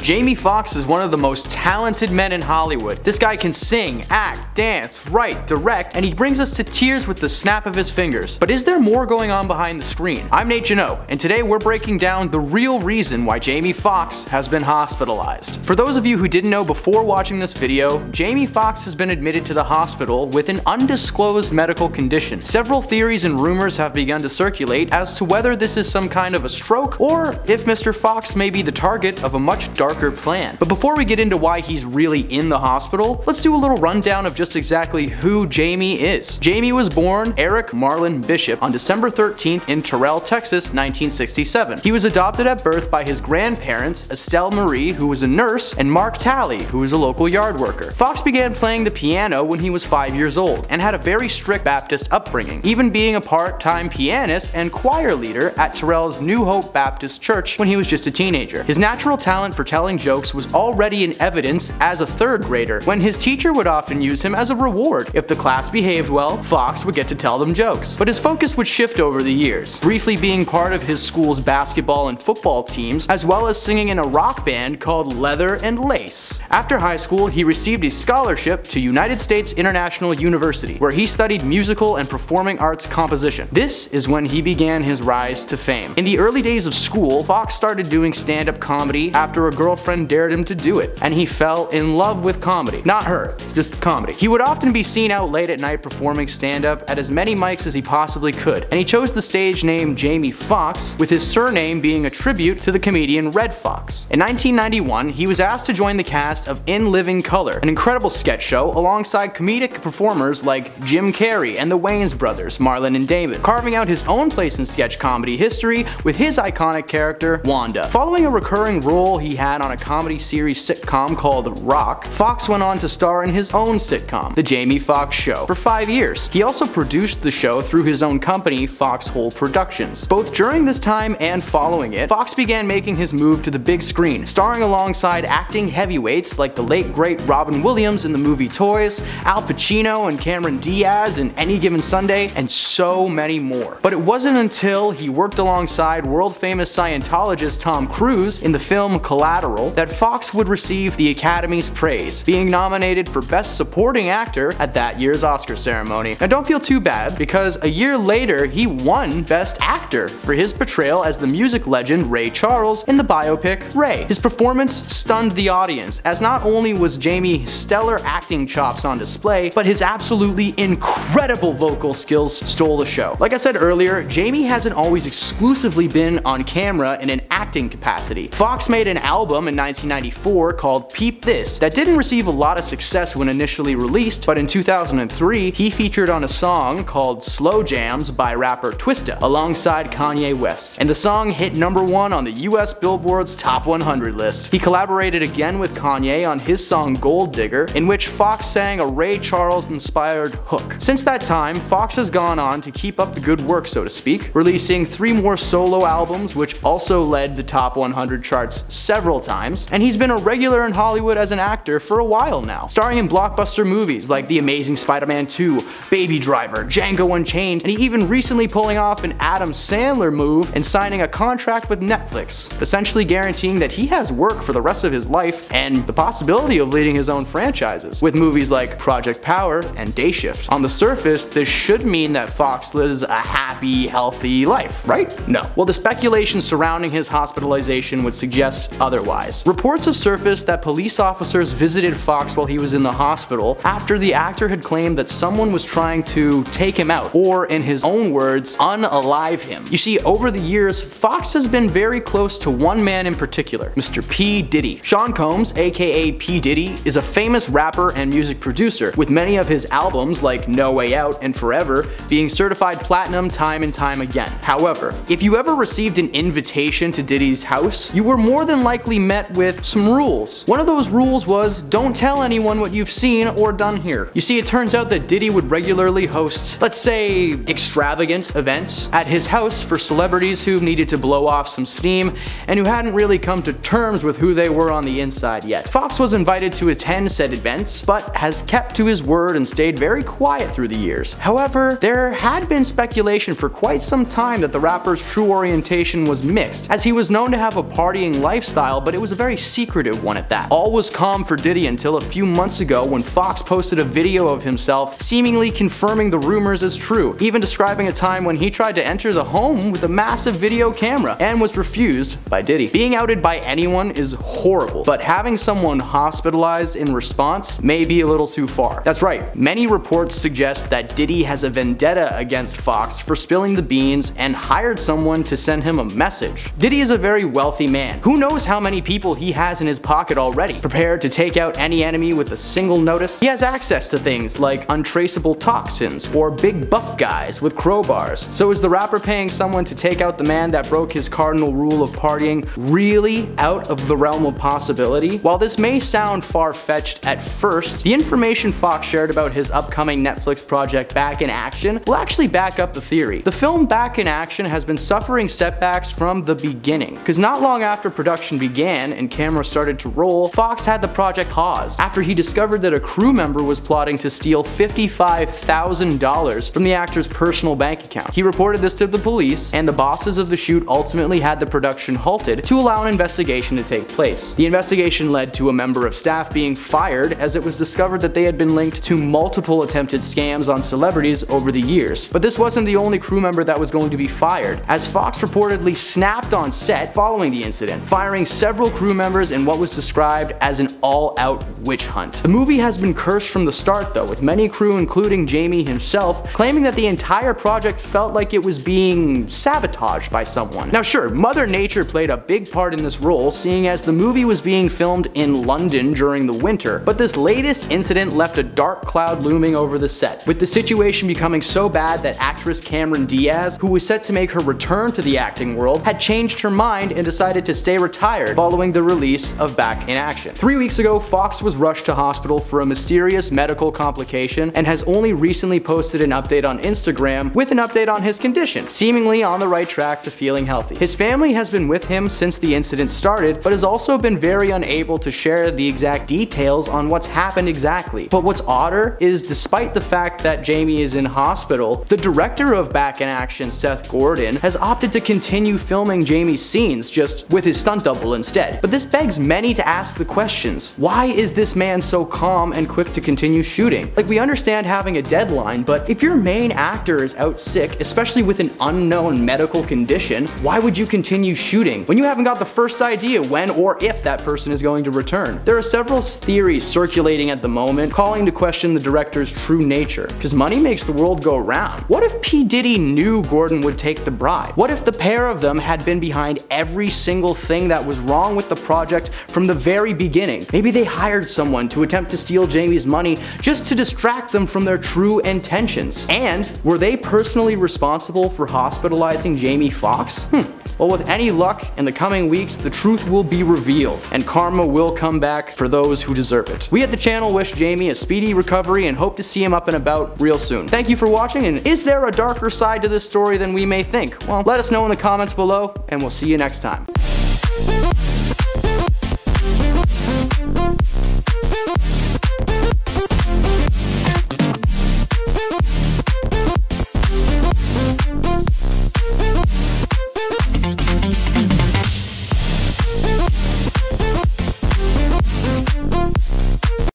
Jamie Foxx is one of the most talented men in Hollywood. This guy can sing, act, dance, write, direct, and he brings us to tears with the snap of his fingers. But is there more going on behind the screen? I'm Nate Janot, and today we're breaking down the real reason why Jamie Foxx has been hospitalized. For those of you who didn't know before watching this video, Jamie Foxx has been admitted to the hospital with an undisclosed medical condition. Several theories and rumors have begun to circulate as to whether this is some kind of a stroke or if Mr. Foxx may be the target of a much darker plan. But before we get into why he's really in the hospital, let's do a little rundown of just exactly who Jamie is. Jamie was born Eric Marlon Bishop on December 13th in Terrell, Texas, 1967. He was adopted at birth by his grandparents, Estelle Marie, who was a nurse, and Mark Talley, who was a local yard worker. Foxx began playing the piano when he was 5 years old and had a very strict Baptist upbringing, even being a part-time pianist and choir leader at Terrell's New Hope Baptist Church when he was just a teenager. His natural talent for telling jokes was already in evidence as a third grader, when his teacher would often use him as a reward. If the class behaved well, Foxx would get to tell them jokes. But his focus would shift over the years, briefly being part of his school's basketball and football teams, as well as singing in a rock band called Leather and Lace. After high school, he received a scholarship to United States International University, where he studied musical and performing arts composition. This is when he began his rise to fame. In the early days of school, Foxx started doing stand-up comedy after a girlfriend dared him to do it, and he fell in love with comedy. Not her, just comedy. He would often be seen out late at night performing stand-up at as many mics as he possibly could, and he chose the stage name Jamie Foxx, with his surname being a tribute to the comedian Red Fox. In 1991, he was asked to join the cast of In Living Color, an incredible sketch show alongside comedic performers like Jim Carrey and the Wayans brothers, Marlon and David, carving out his own place in sketch comedy history with his iconic character, Wanda. Following a recurring role he had on a comedy series sitcom called Rock, Foxx went on to star in his own sitcom, The Jamie Foxx Show, for 5 years. He also produced the show through his own company, Foxhole Productions. Both during this time and following it, Foxx began making his move to the big screen, starring alongside acting heavyweights like the late great Robin Williams in the movie Toys, Al Pacino and Cameron Diaz in Any Given Sunday, and so many more. But it wasn't until he worked alongside world-famous Scientologist Tom Cruise in the film Collateral that Foxx would receive the Academy's praise, being nominated for Best Supporting Actor at that year's Oscar ceremony. Now don't feel too bad, because a year later he won Best Actor for his portrayal as the music legend Ray Charles in the biopic Ray. His performance stunned the audience, as not only was Jamie's stellar acting chops on display, but his absolutely incredible vocal skills stole the show. Like I said earlier, Jamie hasn't always exclusively been on camera in an acting capacity. Foxx made an album in 1994 called Peep This that didn't receive a lot of success when initially released, but in 2003 he featured on a song called Slow Jams by rapper Twista alongside Kanye West, and the song hit #1 on the US Billboard's Top 100 list. He collaborated again with Kanye on his song Gold Digger, in which Foxx sang a Ray Charles inspired hook. Since that time, Foxx has gone on to keep up the good work, so to speak, releasing 3 more solo albums which also led the Top 100 charts several times, and he's been a regular in Hollywood as an actor for a while now, starring in blockbuster movies like The Amazing Spider-Man 2, Baby Driver, Django Unchained, and he even recently pulling off an Adam Sandler move and signing a contract with Netflix, essentially guaranteeing that he has work for the rest of his life and the possibility of leading his own franchises, with movies like Project Power and Day Shift. On the surface, this should mean that Foxx lives a happy, healthy life, right? No. Well, the speculation surrounding his hospitalization would suggest otherwise. Reports have surfaced that police officers visited Foxx while he was in the hospital after the actor had claimed that someone was trying to take him out, or in his own words, unalive him. You see, over the years, Foxx has been very close to one man in particular, Mr. P. Diddy. Sean Combs, aka P. Diddy, is a famous rapper and music producer, with many of his albums like No Way Out and Forever being certified platinum time and time again. However, if you ever received an invitation to Diddy's house, you were more than likely met with some rules. One of those rules was, don't tell anyone what you've seen or done here. You see, it turns out that Diddy would regularly host, let's say, extravagant events at his house for celebrities who needed to blow off some steam and who hadn't really come to terms with who they were on the inside yet. Foxx was invited to attend said events, but has kept to his word and stayed very quiet through the years. However, there had been speculation for quite some time that the rapper's true orientation was mixed, as he was known to have a partying lifestyle but but it was a very secretive one at that. All was calm for Diddy until a few months ago when Foxx posted a video of himself seemingly confirming the rumors as true, even describing a time when he tried to enter the home with a massive video camera and was refused by Diddy. Being outed by anyone is horrible, but having someone hospitalized in response may be a little too far. That's right, many reports suggest that Diddy has a vendetta against Foxx for spilling the beans and hired someone to send him a message. Diddy is a very wealthy man. Who knows how many people he has in his pocket already, prepared to take out any enemy with a single notice? He has access to things like untraceable toxins or big buff guys with crowbars. So is the rapper paying someone to take out the man that broke his cardinal rule of partying really out of the realm of possibility? While this may sound far-fetched at first, the information Foxx shared about his upcoming Netflix project Back in Action will actually back up the theory. The film Back in Action has been suffering setbacks from the beginning, because not long after production began and cameras started to roll, Foxx had the project paused after he discovered that a crew member was plotting to steal $55,000 from the actor's personal bank account. He reported this to the police, and the bosses of the shoot ultimately had the production halted to allow an investigation to take place. The investigation led to a member of staff being fired as it was discovered that they had been linked to multiple attempted scams on celebrities over the years. But this wasn't the only crew member that was going to be fired, as Foxx reportedly snapped on set following the incident, firing several crew members in what was described as an all-out witch hunt. The movie has been cursed from the start though, with many crew, including Jamie himself, claiming that the entire project felt like it was being sabotaged by someone. Now sure, Mother Nature played a big part in this role, seeing as the movie was being filmed in London during the winter, but this latest incident left a dark cloud looming over the set, with the situation becoming so bad that actress Cameron Diaz, who was set to make her return to the acting world, had changed her mind and decided to stay retired following the release of Back in Action. 3 weeks ago, Foxx was rushed to hospital for a mysterious medical complication and has only recently posted an update on Instagram with an update on his condition, seemingly on the right track to feeling healthy. His family has been with him since the incident started, but has also been very unable to share the exact details on what's happened exactly. But what's odder is, despite the fact that Jamie is in hospital, the director of Back in Action, Seth Gordon, has opted to continue filming Jamie's scenes, just with his stunt double instead. But this begs many to ask the questions. Why is this man so calm and quick to continue shooting? Like, we understand having a deadline, but if your main actor is out sick, especially with an unknown medical condition, why would you continue shooting when you haven't got the first idea when or if that person is going to return? There are several theories circulating at the moment calling to question the director's true nature, because money makes the world go round. What if P. Diddy knew Gordon would take the bribe? What if the pair of them had been behind every single thing that was wrong with the project from the very beginning? Maybe they hired someone to attempt to steal Jamie's money just to distract them from their true intentions. And were they personally responsible for hospitalizing Jamie Foxx? Well, with any luck, in the coming weeks, the truth will be revealed, and karma will come back for those who deserve it. We at the channel wish Jamie a speedy recovery and hope to see him up and about real soon. Thank you for watching, and is there a darker side to this story than we may think? Well, let us know in the comments below, and we'll see you next time.